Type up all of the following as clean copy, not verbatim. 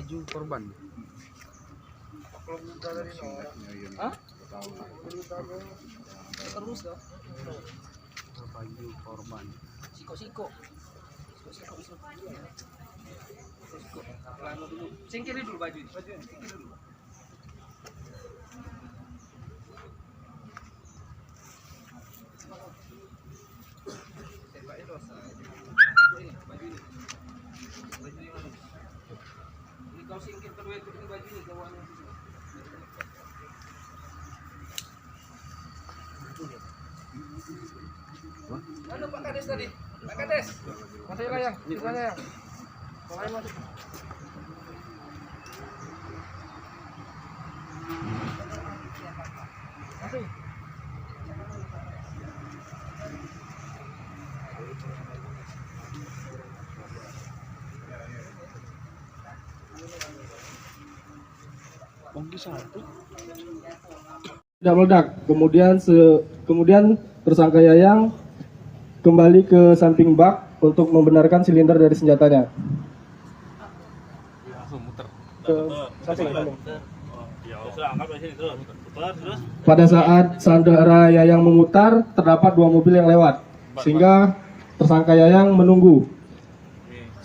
baju korban. Hah? Terus dong. Baju korban. Siko. Lama dulu. Singkirin dulu baju ini. Singkirin dulu. Kau singkir kedua itu dengan baju ini kawan. Mana Pak Kades tadi? Pak Kades. Masuk layang, sisanya yang. Lain masuk. Masuk. Tidak meledak. Kemudian tersangka Yayang kembali ke samping bak untuk membenarkan silinder dari senjatanya. Pada saat saudara Yayang memutar, terdapat dua mobil yang lewat, sehingga tersangka Yayang menunggu.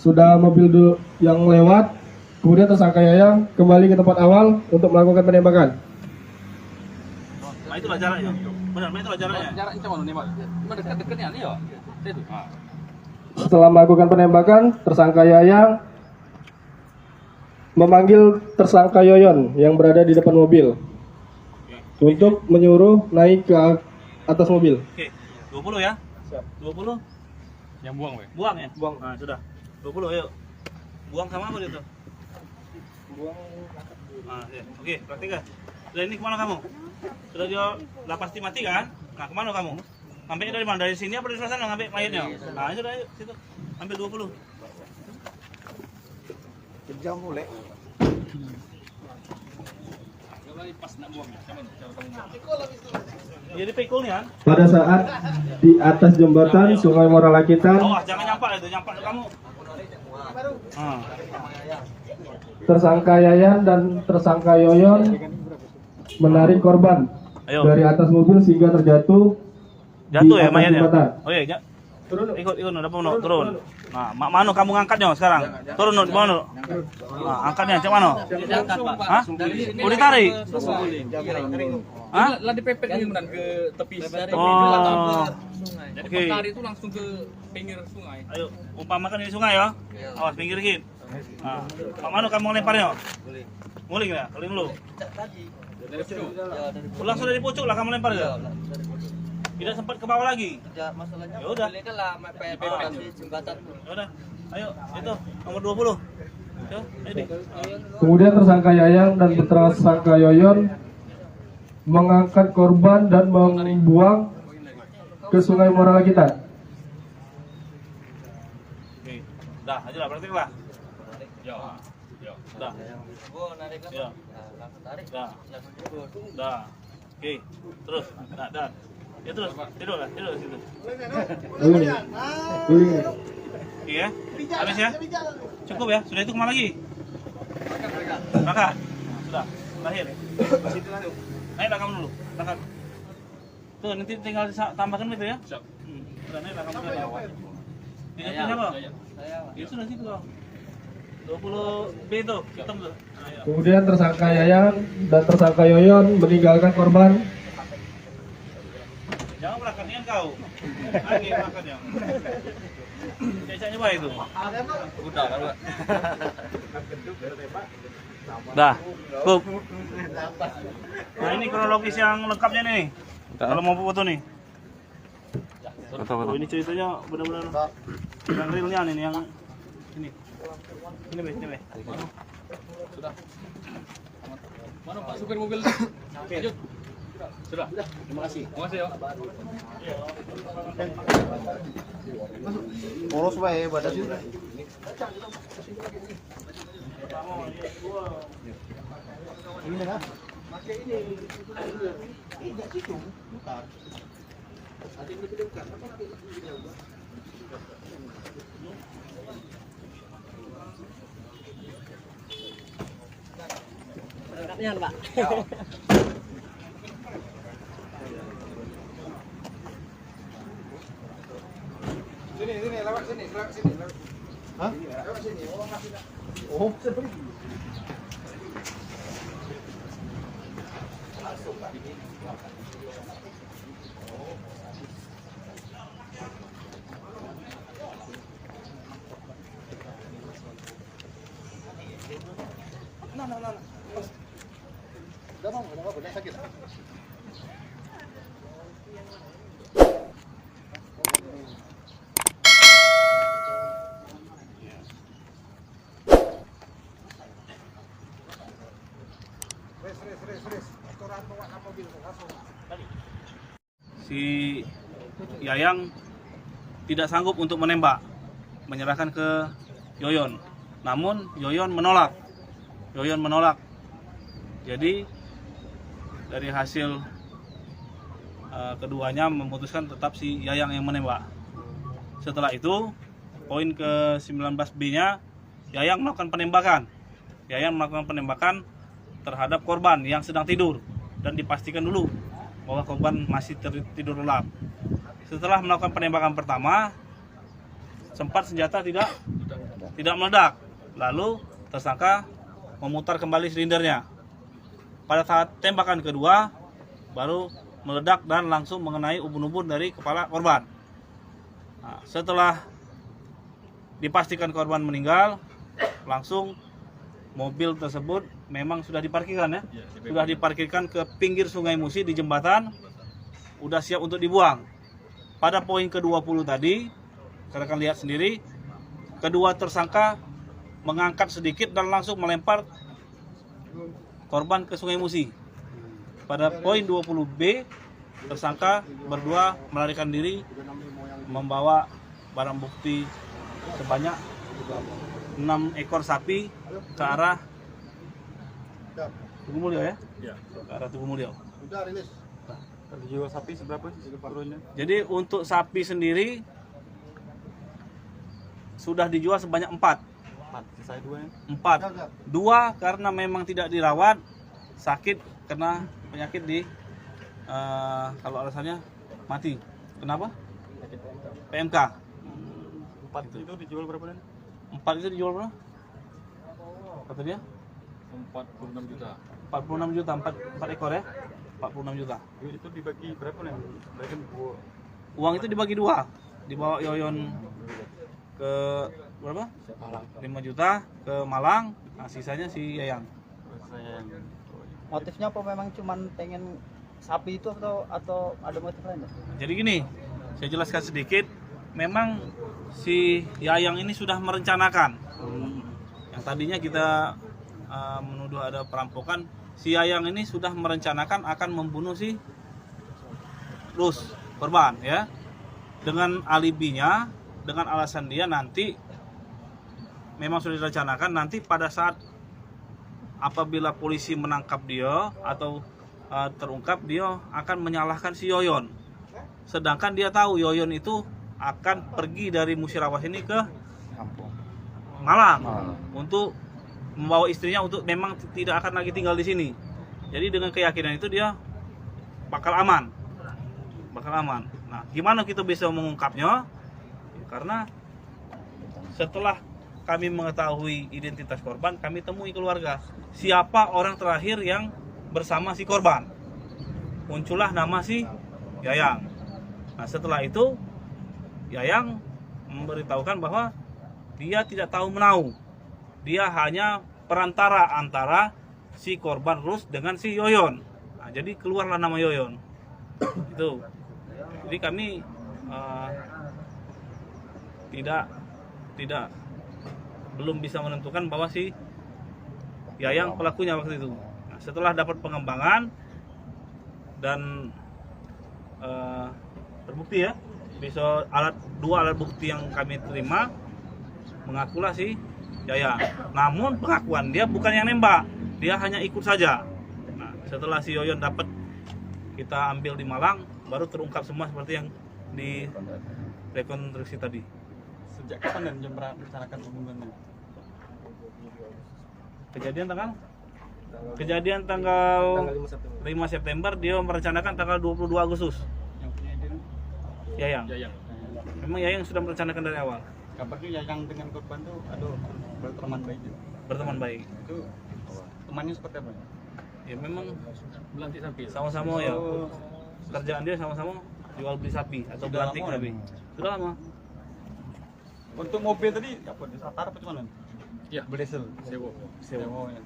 Sudah mobil yang lewat, kemudian tersangka Yayang kembali ke tempat awal untuk melakukan penembakan. Nah, itulah jaraknya. Benar, itulah jaraknya. Jaraknya cuma nembak. Cuma dekat-dekatnya nih ya. Itu. Setelah melakukan penembakan, tersangka Yayang memanggil tersangka Yoyon yang berada di depan mobil untuk menyuruh naik ke atas mobil. Oke, 20 ya? 20. Yang buang, weh. Buang ya? Buang. Nah, sudah. 20 ayo. Buang sama apa itu? Buang. Nah, ya. Oke, praktik kan? Sudah ini kemana kamu? Sudah dia udah pasti mati kan? Nah, kemana kamu? Ambilnya dari mana? Dari sini apa dari sebelah sana ngambil mayatnya? Nah, sudah ayo situ. Ambil 20. Kejam mulai. Pas nak buang. Jadi pikul nih kan? Pada saat di atas jembatan Sungai Moralakitan, Awas, jangan nyampak itu, nyampak kamu. Ah. tersangka Yayan dan tersangka Yoyon menarik korban Ayo. dari atas mobil sehingga terjatuh Jatuh di ya atas mayatnya? jembatan. Oh iya, ikut, udah mau turun. Nah, mana kamu ngangkatnya sekarang? Turun di bawah dulu. Nah, angkatnya cak mana? Hah? Oh, ditarik. Hah? Lah dipepet ini benar ke tepi. Oh. Jadi Oke. lari itu langsung ke pinggir sungai. Ayo, umpamakan di sungai ya. Awas pinggir dikit. Nah, mana kamu lemparnya? Nguling ya? Nguling dulu. Dari situ. Langsung dari pucuk lah kamu lempar ya? Tidak sempat ke bawah lagi. Masalahnya Ya udah. mobilnya lah mepet di jembatan. Ya udah. Ayo, itu nomor 20. Yo, ini. Kemudian tersangka Yayang dan tersangka Yoyon mengangkat korban dan membuang ke Sungai Moralakitan. Oke. Dah, aja lah praktik lah. Ya. Dah. Oh, narik kan? Ya. Langsung tarik. Dah. Langsung jebol. Dah. Oke. Terus. Dah. Ya terus. Tidur lah, tidur situ. Oke ya. Habis ya? Cukup ya? Sudah itu kemana lagi? Berangkat. Sudah. Lahir. Naiklah kamu dulu. Berangkat. Tuh, nanti tinggal tambahkan itu ya. Siap. Sudah naiklah kamu dulu. Ini siapa? Saya Ya sudah situ loh. 20 B itu. Hitam tuh. Ayo. Kemudian tersangka Yayang dan tersangka Yoyon meninggalkan korban. Jangan berangkat dengan kau. Lagi berangkatnya. Cecaknya baik itu. Udah kan, Pak. Dah, cukup. Nah ini kronologis yang lengkapnya nih. Kalau mau foto nih. Oh, ini ceritanya benar-benar yang realnya nih, yang ini. Ini be. Sudah. Mana Pak supir mobil? Lanjut. Sudah. Terima kasih. Terima kasih ya. Poros bae badan itu. Ini kan? Pakai ini. Tidak situ. Putar. Ada yang lebih dekat. Apa pakai ini jauh? Angkatnya, Pak. Sini, lewat sini, lewat. Hah? Lewat sini. Oh, seperti itu. Nah. Udah apa, udah sakit. Res. Aturan bawa mobil langsung. Si Yayang tidak sanggup untuk menembak, menyerahkan ke Yoyon. Namun Yoyon menolak. Jadi dari hasil keduanya memutuskan tetap si Yayang yang menembak. Setelah itu, poin ke 19B-nya Yayang melakukan penembakan terhadap korban yang sedang tidur dan dipastikan dulu bahwa korban masih tidur lelap. Setelah melakukan penembakan pertama, sempat senjata tidak meledak. Lalu tersangka memutar kembali silindernya. Pada saat tembakan kedua, baru meledak dan langsung mengenai ubun-ubun dari kepala korban. Nah, setelah dipastikan korban meninggal, langsung mobil tersebut memang sudah diparkirkan ya. Sudah diparkirkan ke pinggir Sungai Musi di jembatan, udah siap untuk dibuang. Pada poin ke-20 tadi, rekan lihat sendiri, kedua tersangka mengangkat sedikit dan langsung melempar korban ke Sungai Musi. Pada poin 20B, tersangka berdua melarikan diri membawa barang bukti sebanyak 6 ekor sapi ke arah Tugu Mulyo ya? Ke arah Tugu Mulyo. Udah rilis. Jual sapi seberapa sih turunnya? Jadi untuk sapi sendiri sudah dijual sebanyak 4. Sisa 2 ya? 4. 2 karena memang tidak dirawat, sakit kena penyakit di kalau alasannya mati. Kenapa? PMK. 4 itu dijual berapa dan? 4 itu dijual berapa? Kata dia? 46 juta. 46 juta, 4 ekor ya? 46 juta. Itu dibagi berapa nih? Bagi Uang itu dibagi 2. Dibawa Yoyon ke berapa? 5 juta ke Malang, nah sisanya si Yayang. Motifnya apa memang cuman pengen sapi itu atau ada motif lain? Jadi gini, saya jelaskan sedikit. Memang si Yayang ini sudah merencanakan. Yang tadinya kita menuduh ada perampokan, si Yayang ini sudah merencanakan akan membunuh si Rus, korban ya. Dengan alibinya, dengan alasan dia nanti memang sudah direncanakan nanti pada saat apabila polisi menangkap dia atau terungkap, dia akan menyalahkan si Yoyon. Sedangkan dia tahu Yoyon itu akan pergi dari Musirawas ini ke Malang untuk membawa istrinya untuk memang tidak akan lagi tinggal di sini. Jadi dengan keyakinan itu dia bakal aman. Nah, gimana kita bisa mengungkapnya? Karena setelah kami mengetahui identitas korban, kami temui keluarga. Siapa orang terakhir yang bersama si korban? Muncullah nama si Yayang. Nah, setelah itu Yayang memberitahukan bahwa dia tidak tahu menau. Dia hanya perantara antara si korban Rus dengan si Yoyon. Nah, jadi keluarlah nama Yoyon. Itu. Jadi kami belum bisa menentukan bahwa si Yayang pelakunya waktu itu. Nah, setelah dapat pengembangan dan terbukti ya, bisa dua alat bukti yang kami terima mengakulah si Yayang. Namun pengakuan dia bukan yang nembak, dia hanya ikut saja. Nah, setelah si Yoyon dapat kita ambil di Malang, baru terungkap semua seperti yang di rekonstruksi tadi. Sejak kapan dan jam berapa rencanakan pembunuhannya? Kejadian tanggal Kejadian tanggal 5 September, dia merencanakan tanggal 22 Agustus. Yang punya ide Yayang. Yayang. Memang Yayang sudah merencanakan dari awal. Kabarnya Yayang dengan korban tuh berteman baik juga. Berteman baik. Itu temannya seperti apa? Ya memang Belantik sapi. sama-sama ya. Kerjaan dia sama-sama jual beli sapi atau Sudah belantik lama, sapi. Sudah lama. Untuk mobil tadi apa di Satar apa cuman? Ya, Berdesel. sewa. Sewa. Ya.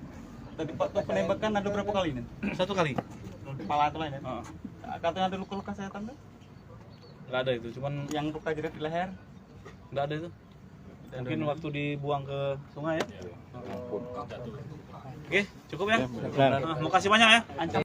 Tadi Pak tuh penembakan ada berapa kali nih? 1 kali. Kepala itu lain ya. Heeh. Katanya ada luka-luka sayatan tuh? Enggak ada itu, cuman Yang luka jerat di leher. enggak ada itu. Mungkin waktu dibuang ke sungai ya. Oke, cukup ya. Makasih banyak ya.